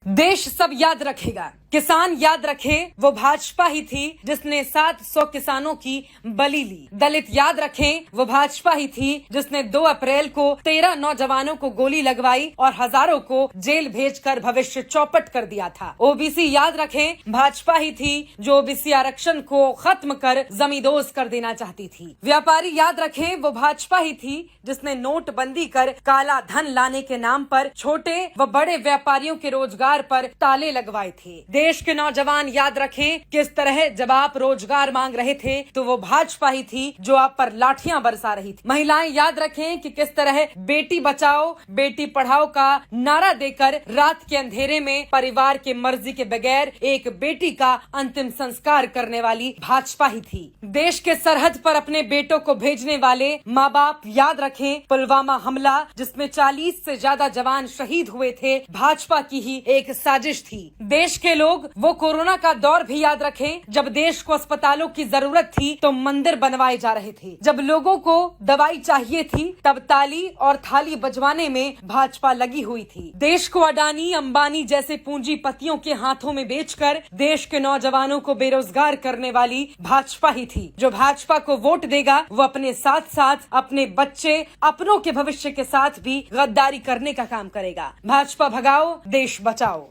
देश सब याद रखेगा, किसान याद रखे वो भाजपा ही थी जिसने 700 किसानों की बलि ली। दलित याद रखें वो भाजपा ही थी जिसने 2 अप्रैल को 13 नौजवानों को गोली लगवाई और हजारों को जेल भेजकर भविष्य चौपट कर दिया था। ओबीसी याद रखें भाजपा ही थी जो ओबीसी आरक्षण को खत्म कर जमींदोज कर देना चाहती थी। व्यापारी याद रखें वो भाजपा ही थी जिसने नोटबंदी कर काला धन लाने के नाम पर छोटे व बड़े व्यापारियों के रोजगार पर ताले लगवाए थे। देश के नौजवान याद रखें किस तरह जब आप रोजगार मांग रहे थे तो वो भाजपा ही थी जो आप पर लाठियां बरसा रही थी। महिलाएं याद रखें कि किस तरह बेटी बचाओ बेटी पढ़ाओ का नारा देकर रात के अंधेरे में परिवार के मर्जी के बगैर एक बेटी का अंतिम संस्कार करने वाली भाजपा ही थी। देश के सरहद पर अपने बेटों को भेजने वाले माँ बाप याद रखें पुलवामा हमला जिसमें 40 से ज्यादा जवान शहीद हुए थे, भाजपा की ही एक साजिश थी। देश के लोग वो कोरोना का दौर भी याद रखें जब देश को अस्पतालों की जरूरत थी तो मंदिर बनवाए जा रहे थे। जब लोगों को दवाई चाहिए थी तब ताली और थाली बजवाने में भाजपा लगी हुई थी। देश को अडानी अंबानी जैसे पूंजीपतियों के हाथों में बेचकर देश के नौजवानों को बेरोजगार करने वाली भाजपा ही थी। जो भाजपा को वोट देगा वो अपने साथ साथ अपने बच्चे अपनों के भविष्य के साथ भी गद्दारी करने का काम करेगा। भाजपा भगाओ देश बचाओ।